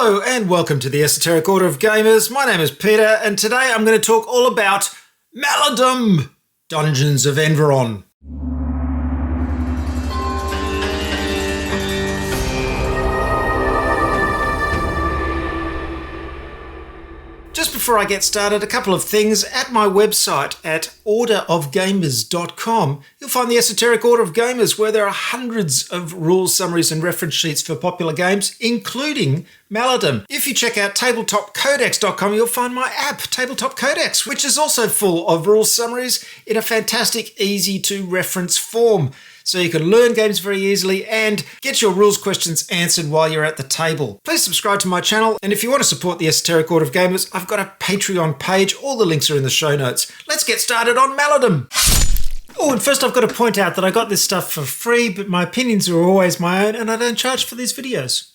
Hello and welcome to the Esoteric Order of Gamers. My name is Peter and today I'm going to talk all about Maladum, Dungeons of Enveron. Just before I get started, a couple of things. At my website at orderofgamers.com, you'll find the Esoteric Order of Gamers, where there are hundreds of rules, summaries and reference sheets for popular games, including Maladum. If you check out tabletopcodex.com, you'll find my app, Tabletop Codex, which is also full of rules summaries in a fantastic, easy-to-reference form. So you can learn games very easily and get your rules questions answered while you're at the table. Please subscribe to my channel, and if you want to support the Esoteric Order of Gamers, I've got a Patreon page. All the links are in the show notes. Let's get started on Maladum. Oh, and first I've got to point out that I got this stuff for free, but my opinions are always my own and I don't charge for these videos.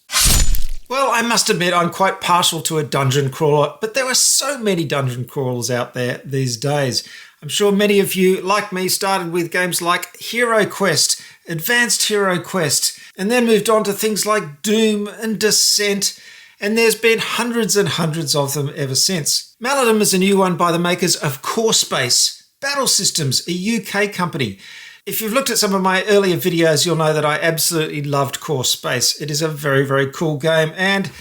Well, I must admit I'm quite partial to a dungeon crawler, but there are so many dungeon crawlers out there these days. I'm sure many of you, like me, started with games like Hero Quest, Advanced Hero Quest, and then moved on to things like Doom and Descent, and there's been hundreds and hundreds of them ever since. Maladum is a new one by the makers of Core Space Battle Systems, a UK company. If you've looked at some of my earlier videos, you'll know that I absolutely loved Core Space. It is a very, very cool game, and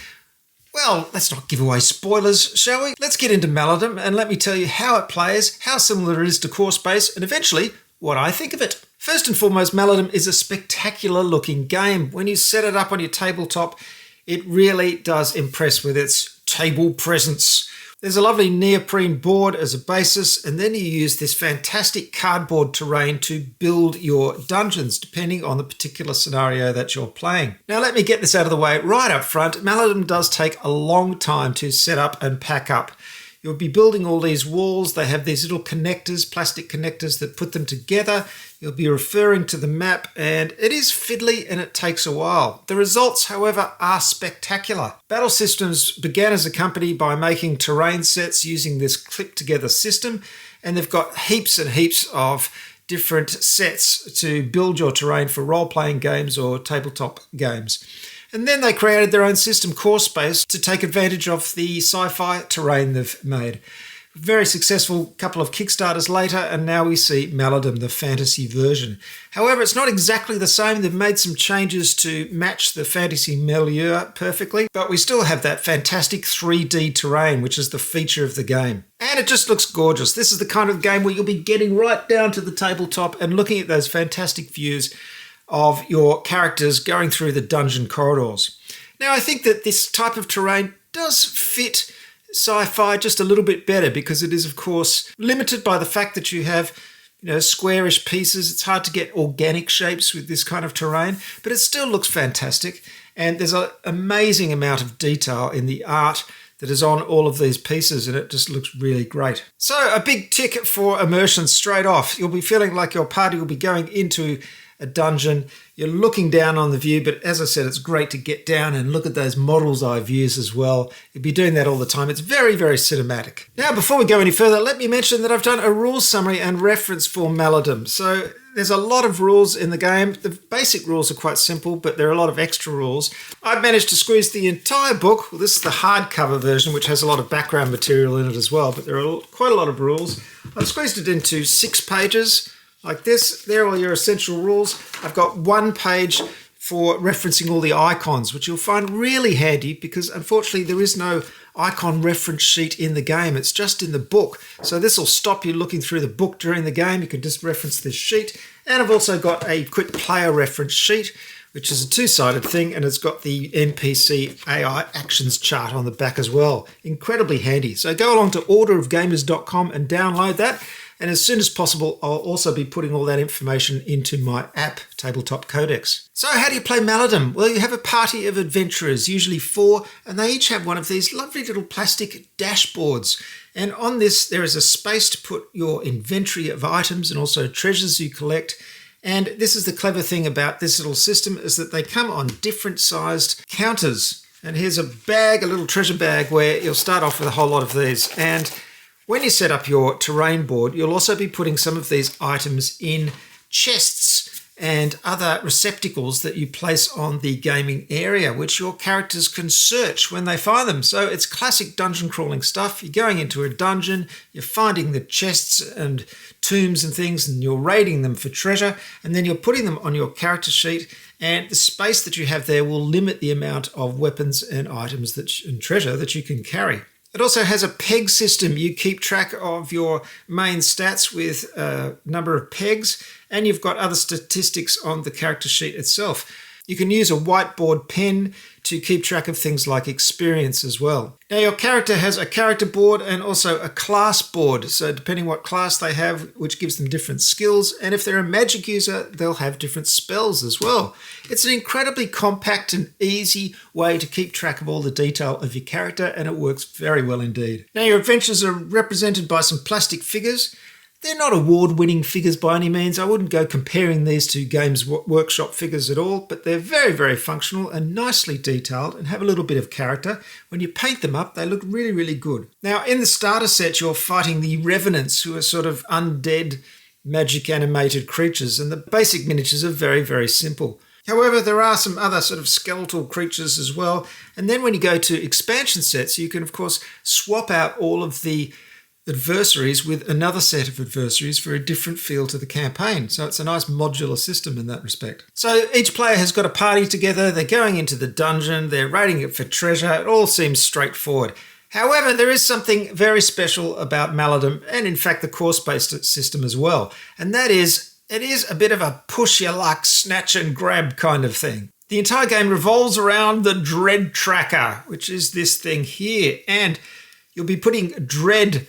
well, let's not give away spoilers, shall we? Let's get into Maladum and let me tell you how it plays, how similar it is to Core Space, and eventually what I think of it. First and foremost, Maladum is a spectacular looking game. When you set it up on your tabletop, it really does impress with its table presence. There's a lovely neoprene board as a basis, and then you use this fantastic cardboard terrain to build your dungeons, depending on the particular scenario that you're playing. Now, let me get this out of the way right up front. Maladum does take a long time to set up and pack up. You'll be building all these walls. They have these little connectors, plastic connectors that put them together. You'll be referring to the map, and it is fiddly and it takes a while. The results, however, are spectacular. Battle Systems began as a company by making terrain sets using this clip-together system, and they've got heaps and heaps of different sets to build your terrain for role-playing games or tabletop games. And then they created their own system, Core Space, to take advantage of the sci-fi terrain they've made. Very successful couple of Kickstarters later, and now we see Maladum, the fantasy version. However, it's not exactly the same. They've made some changes to match the fantasy milieu perfectly, but we still have that fantastic 3D terrain, which is the feature of the game. And it just looks gorgeous. This is the kind of game where you'll be getting right down to the tabletop and looking at those fantastic views of your characters going through the dungeon corridors. Now, I think that this type of terrain does fit sci-fi just a little bit better because it is, of course, limited by the fact that you have, squarish pieces. It's hard to get organic shapes with this kind of terrain, but it still looks fantastic. And there's an amazing amount of detail in the art that is on all of these pieces, and it just looks really great. So a big tick for immersion straight off. You'll be feeling like your party will be going into a dungeon. You're looking down on the view, but as I said, it's great to get down and look at those model's eye views as well. You'll be doing that all the time. It's very, very cinematic. Now, before we go any further, let me mention that I've done a rules summary and reference for Maladum. So there's a lot of rules in the game. The basic rules are quite simple, but there are a lot of extra rules. I've managed to squeeze the entire book. Well, this is the hardcover version, which has a lot of background material in it as well, but there are quite a lot of rules. I've squeezed it into 6 pages. Like this, there are all your essential rules. I've got 1 page for referencing all the icons, which you'll find really handy because unfortunately there is no icon reference sheet in the game. It's just in the book. So this will stop you looking through the book during the game. You can just reference this sheet. And I've also got a quick player reference sheet, which is a 2-sided thing, and it's got the NPC AI actions chart on the back as well. Incredibly handy. So go along to orderofgamers.com and download that. And as soon as possible, I'll also be putting all that information into my app, Tabletop Codex. So how do you play Maladum? Well, you have a party of adventurers, usually 4, and they each have one of these lovely little plastic dashboards. And on this, there is a space to put your inventory of items and also treasures you collect. And this is the clever thing about this little system, is that they come on different sized counters. And here's a bag, a little treasure bag, where you'll start off with a whole lot of these. And when you set up your terrain board, you'll also be putting some of these items in chests. and other receptacles that you place on the gaming area, which your characters can search when they find them. So it's classic dungeon crawling stuff. You're going into a dungeon, you're finding the chests and tombs and things, and you're raiding them for treasure, and then you're putting them on your character sheet, and the space that you have there will limit the amount of weapons and items and treasure that you can carry. It also has a peg system. You keep track of your main stats with a number of pegs, and you've got other statistics on the character sheet itself. You can use a whiteboard pen to keep track of things like experience as well. Now, your character has a character board and also a class board. So depending what class they have, which gives them different skills. And if they're a magic user, they'll have different spells as well. It's an incredibly compact and easy way to keep track of all the detail of your character, and it works very well indeed. Now, your adventures are represented by some plastic figures. They're not award-winning figures by any means. I wouldn't go comparing these to Games Workshop figures at all, but they're very, very functional and nicely detailed and have a little bit of character. When you paint them up, they look really, really good. Now, in the starter set, you're fighting the Revenants, who are sort of undead, magic animated creatures, and the basic miniatures are very, very simple. However, there are some other sort of skeletal creatures as well. And then when you go to expansion sets, you can, of course, swap out all of the adversaries with another set of adversaries for a different feel to the campaign. So it's a nice modular system in that respect. So each player has got a party together. They're going into the dungeon. They're raiding it for treasure. It all seems straightforward. However, there is something very special about Maladum, and in fact the course-based system as well. And that is, it is a bit of a push-your-luck, snatch and grab kind of thing. The entire game revolves around the dread tracker, which is this thing here. And you'll be putting dread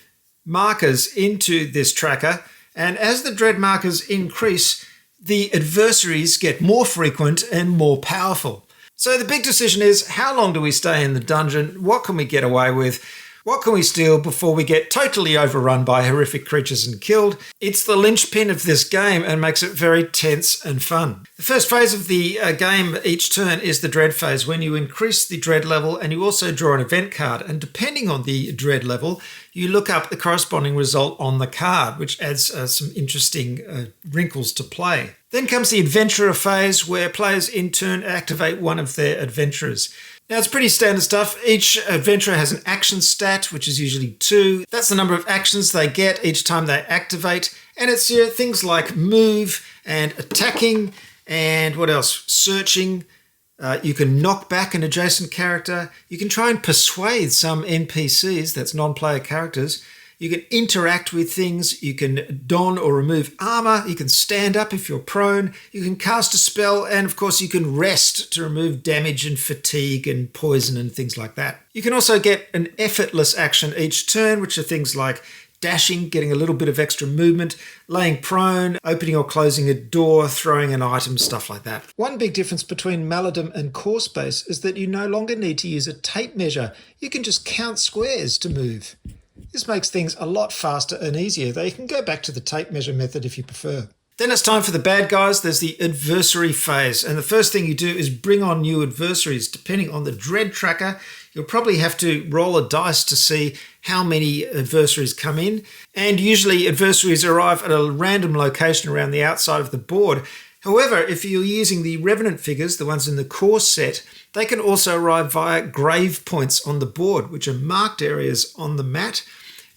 markers into this tracker, and as the dread markers increase, the adversaries get more frequent and more powerful. So the big decision is, how long do we stay in the dungeon? What can we get away with? What can we steal before we get totally overrun by horrific creatures and killed? It's the linchpin of this game and makes it very tense and fun. The first phase of the game each turn is the dread phase, when you increase the dread level and you also draw an event card. And depending on the dread level, you look up the corresponding result on the card, which adds some interesting wrinkles to play. Then comes the adventurer phase, where players in turn activate one of their adventurers. Now, it's pretty standard stuff. Each adventurer has an action stat, which is usually 2. That's the number of actions they get each time they activate. And it's things like move and attacking and what else? Searching. You can knock back an adjacent character. You can try and persuade some NPCs, that's non-player characters. You can interact with things. You can don or remove armor. You can stand up if you're prone. You can cast a spell. And of course, you can rest to remove damage and fatigue and poison and things like that. You can also get an effortless action each turn, which are things like dashing, getting a little bit of extra movement, laying prone, opening or closing a door, throwing an item, stuff like that. One big difference between Maladum and Course Base is that you no longer need to use a tape measure. You can just count squares to move. This makes things a lot faster and easier, though you can go back to the tape measure method if you prefer. Then it's time for the bad guys. There's the adversary phase. And the first thing you do is bring on new adversaries. Depending on the dread tracker, you'll probably have to roll a dice to see how many adversaries come in. And usually adversaries arrive at a random location around the outside of the board. However, if you're using the Revenant figures, the ones in the core set, they can also arrive via grave points on the board, which are marked areas on the mat.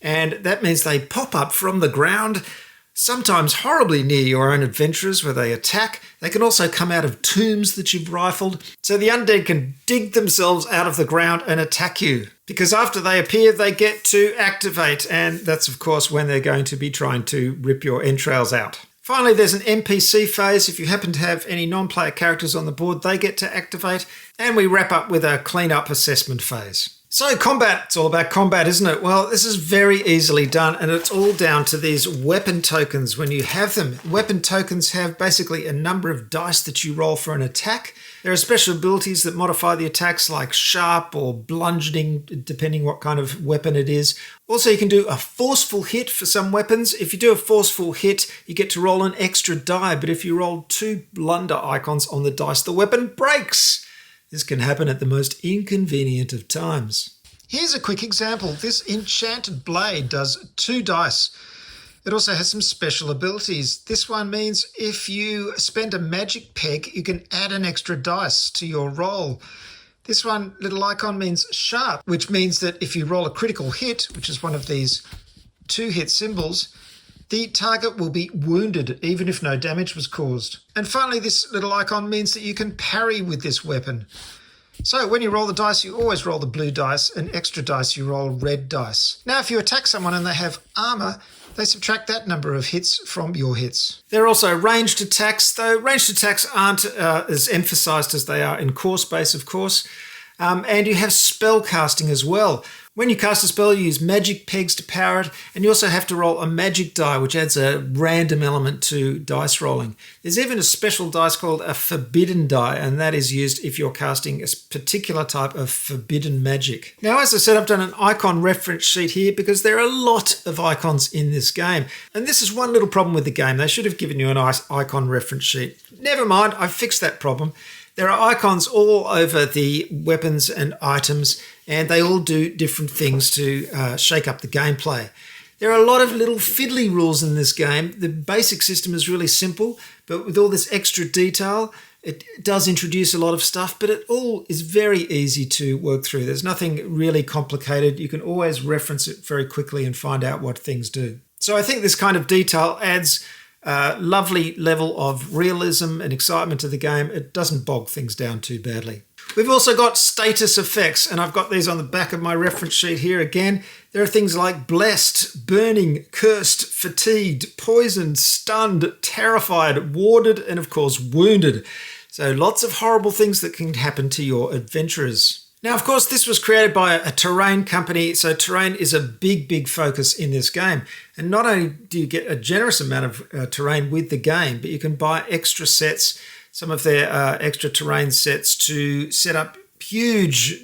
And that means they pop up from the ground, sometimes horribly near your own adventurers where they attack. They can also come out of tombs that you've rifled. So the undead can dig themselves out of the ground and attack you, because after they appear, they get to activate. And that's, of course, when they're going to be trying to rip your entrails out. Finally, there's an NPC phase. If you happen to have any non-player characters on the board, they get to activate. And we wrap up with a clean-up assessment phase. So combat, it's all about combat, isn't it? Well, this is very easily done, and it's all down to these weapon tokens when you have them. Weapon tokens have basically a number of dice that you roll for an attack. There are special abilities that modify the attacks, like sharp or bludgeoning, depending what kind of weapon it is. Also, you can do a forceful hit for some weapons. If you do a forceful hit, you get to roll an extra die, but if you roll 2 blunder icons on the dice, the weapon breaks. This can happen at the most inconvenient of times. Here's a quick example. This enchanted blade does 2 dice. It also has some special abilities. This one means if you spend a magic peg, you can add an extra dice to your roll. This one little icon means sharp, which means that if you roll a critical hit, which is one of these 2-hit symbols, the target will be wounded even if no damage was caused. And finally, this little icon means that you can parry with this weapon. So when you roll the dice, you always roll the blue dice, and extra dice you roll red dice. Now, if you attack someone and they have armor, they subtract that number of hits from your hits. There are also ranged attacks, though ranged attacks aren't as emphasized as they are in core space, of course. And you have spell casting as well. When you cast a spell, you use magic pegs to power it, and you also have to roll a magic die, which adds a random element to dice rolling. There's even a special dice called a forbidden die, and that is used if you're casting a particular type of forbidden magic. Now, as I said, I've done an icon reference sheet here because there are a lot of icons in this game. And this is one little problem with the game. They should have given you an icon reference sheet. Never mind, I've fixed that problem. There are icons all over the weapons and items, and they all do different things to shake up the gameplay. There are a lot of little fiddly rules in this game. The basic system is really simple, but with all this extra detail, it does introduce a lot of stuff, but it all is very easy to work through. There's nothing really complicated. You can always reference it very quickly and find out what things do. So I think this kind of detail adds a lovely level of realism and excitement to the game. It doesn't bog things down too badly. We've also got status effects, and I've got these on the back of my reference sheet here again. There are things like blessed, burning, cursed, fatigued, poisoned, stunned, terrified, warded, and of course wounded. So lots of horrible things that can happen to your adventurers. Now, of course, this was created by a terrain company, so terrain is a big focus in this game. And not only do you get a generous amount of terrain with the game, but you can buy extra sets, some of their extra terrain sets to set up huge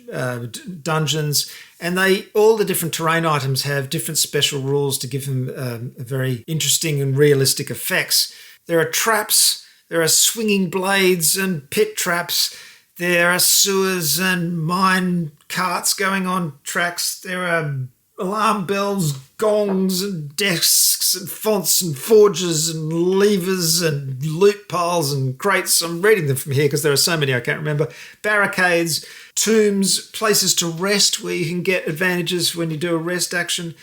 dungeons. And all the different terrain items have different special rules to give them very interesting and realistic effects. There are traps, there are swinging blades and pit traps. There are sewers and mine carts going on tracks. There are alarm bells, gongs and desks and fonts and forges and levers and loot piles and crates. I'm reading them from here because there are so many I can't remember. Barricades, tombs, places to rest where you can get advantages when you do a rest action.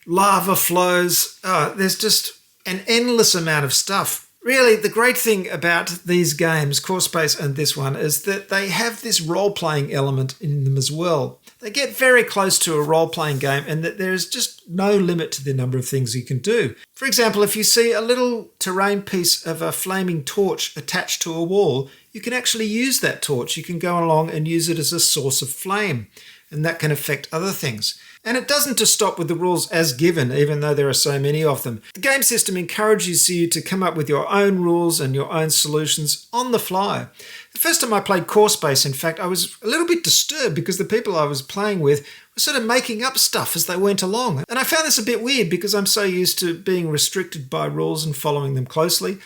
Lava flows. There's just an endless amount of stuff. Really, the great thing about these games, Core Space and this one, is that they have this role-playing element in them as well. They get very close to a role-playing game, and that there's just no limit to the number of things you can do. For example, if you see a little terrain piece of a flaming torch attached to a wall, you can actually use that torch. You can go along and use it as a source of flame, and that can affect other things. And it doesn't just stop with the rules as given, even though there are so many of them. The game system encourages you to come up with your own rules and your own solutions on the fly. The first time I played Core Space, in fact, I was a little bit disturbed because the people I was playing with were sort of making up stuff as they went along. And I found this a bit weird because I'm so used to being restricted by rules and following them closely.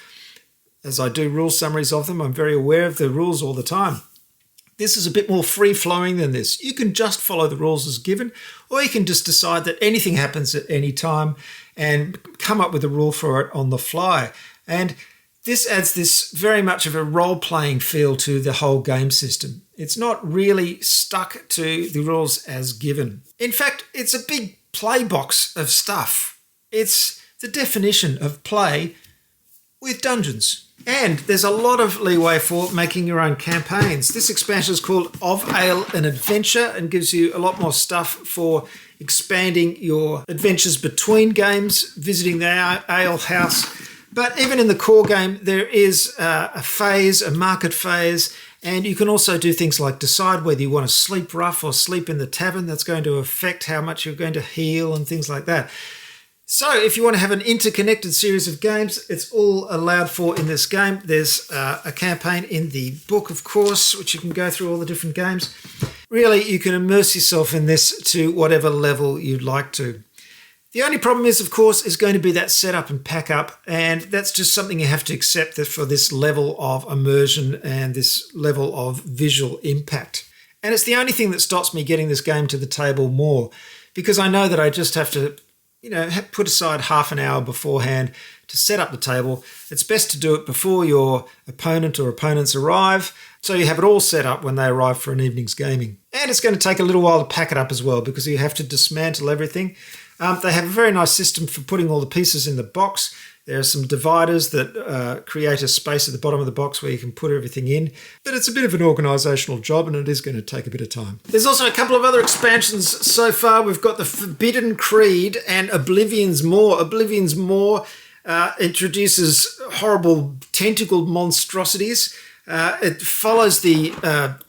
As I do rule summaries of them, I'm very aware of the rules all the time. This is a bit more free-flowing than this. You can just follow the rules as given, or you can just decide that anything happens at any time and come up with a rule for it on the fly. And this adds this very much of a role-playing feel to the whole game system. It's not really stuck to the rules as given. In fact, it's a big play box of stuff. It's the definition of play with dungeons. And there's a lot of leeway for making your own campaigns. This expansion is called Of Ale and Adventure and gives you a lot more stuff for expanding your adventures between games, visiting the ale house. But even in the core game, there is a phase, a market phase, and you can also do things like decide whether you want to sleep rough or sleep in the tavern. That's going to affect how much you're going to heal and things like that. So if you want to have an interconnected series of games, it's all allowed for in this game. There's a campaign in the book, of course, which you can go through all the different games. Really, you can immerse yourself in this to whatever level you'd like to. The only problem is, of course, is going to be that setup and pack up, and that's just something you have to accept that for this level of immersion and this level of visual impact. And it's the only thing that stops me getting this game to the table more, because I know that I just have to put aside half an hour beforehand to set up the table. It's best to do it before your opponent or opponents arrive, so you have it all set up when they arrive for an evening's gaming. And it's going to take a little while to pack it up as well, because you have to dismantle everything. They have a very nice system for putting all the pieces in the box. There are some dividers that create a space at the bottom of the box where you can put everything in. But it's a bit of an organisational job, and it is going to take a bit of time. There's also a couple of other expansions so far. We've got the Forbidden Creed and Oblivion's Maw. Oblivion's Maw introduces horrible tentacled monstrosities. It follows the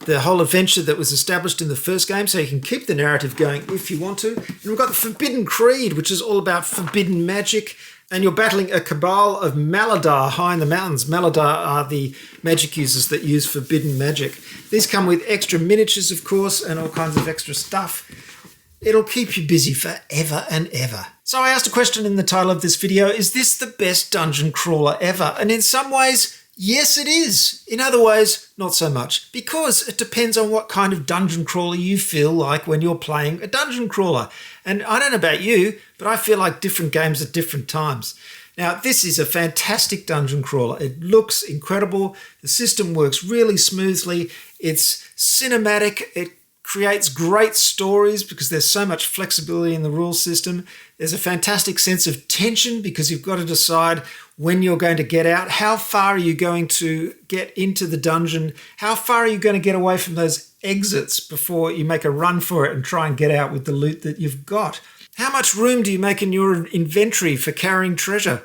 whole adventure that was established in the first game, so you can keep the narrative going if you want to. And we've got the Forbidden Creed, which is all about forbidden magic. And you're battling a cabal of Maladum high in the mountains. Maladum are the magic users that use forbidden magic. These come with extra miniatures, of course, and all kinds of extra stuff. It'll keep you busy forever and ever. So I asked a question in the title of this video: is this the best dungeon crawler ever? And in some ways, yes, it is. In other ways, not so much, because it depends on what kind of dungeon crawler you feel like when you're playing a dungeon crawler. And I don't know about you, but I feel like different games at different times. Now, this is a fantastic dungeon crawler. It looks incredible. The system works really smoothly. It's cinematic. It creates great stories because there's so much flexibility in the rules system. There's a fantastic sense of tension because you've got to decide when you're going to get out. How far are you going to get into the dungeon? How far are you going to get away from those exits before you make a run for it and try and get out with the loot that you've got? How much room do you make in your inventory for carrying treasure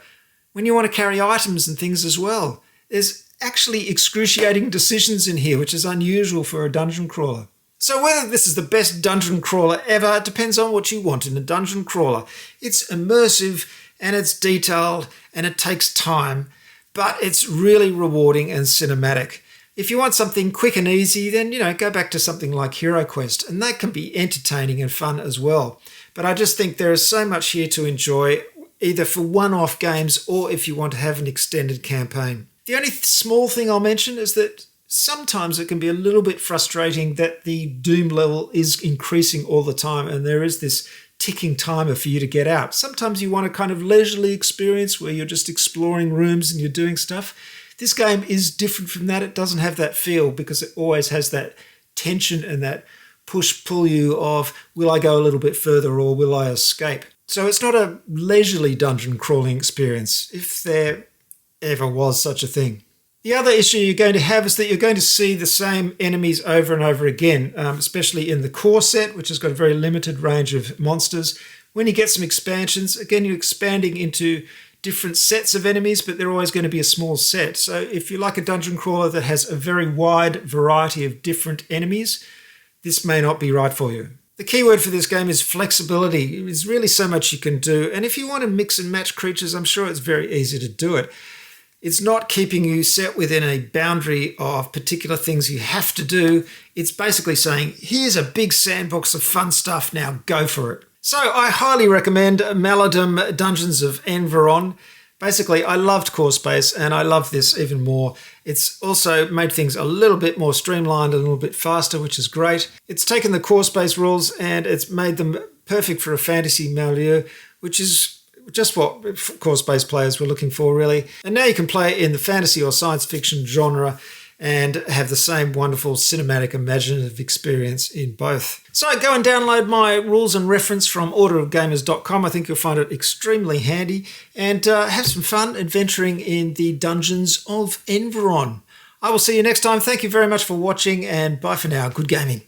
when you want to carry items and things as well? There's actually excruciating decisions in here, which is unusual for a dungeon crawler. So whether this is the best dungeon crawler ever depends on what you want in a dungeon crawler. It's immersive and it's detailed and it takes time, but it's really rewarding and cinematic. If you want something quick and easy, then, go back to something like Hero Quest, and that can be entertaining and fun as well. But I just think there is so much here to enjoy, either for one-off games or if you want to have an extended campaign. The only small thing I'll mention is that sometimes it can be a little bit frustrating that the doom level is increasing all the time and there is this ticking timer for you to get out. Sometimes you want a kind of leisurely experience where you're just exploring rooms and you're doing stuff. This game is different from that. It doesn't have that feel because it always has that tension and that push-pull you of, will I go a little bit further or will I escape? So it's not a leisurely dungeon crawling experience, if there ever was such a thing. The other issue you're going to have is that you're going to see the same enemies over and over again, especially in the core set, which has got a very limited range of monsters. When you get some expansions, again, you're expanding into different sets of enemies, but they're always going to be a small set. So if you like a dungeon crawler that has a very wide variety of different enemies, this may not be right for you. The key word for this game is flexibility. There's really so much you can do. And if you want to mix and match creatures, I'm sure it's very easy to do it. It's not keeping you set within a boundary of particular things you have to do. It's basically saying, here's a big sandbox of fun stuff, now go for it. So I highly recommend Maladum Dungeons of Enveron. Basically, I loved Core Space and I love this even more. It's also made things a little bit more streamlined, a little bit faster, which is great. It's taken the Core Space rules and it's made them perfect for a fantasy milieu, which is just what Core Space players were looking for, really. And now you can play in the fantasy or science fiction genre and have the same wonderful cinematic imaginative experience in both. So go and download my rules and reference from orderofgamers.com. I think you'll find it extremely handy and have some fun adventuring in the dungeons of Enveron. I will see you next time. Thank you very much for watching and bye for now. Good gaming.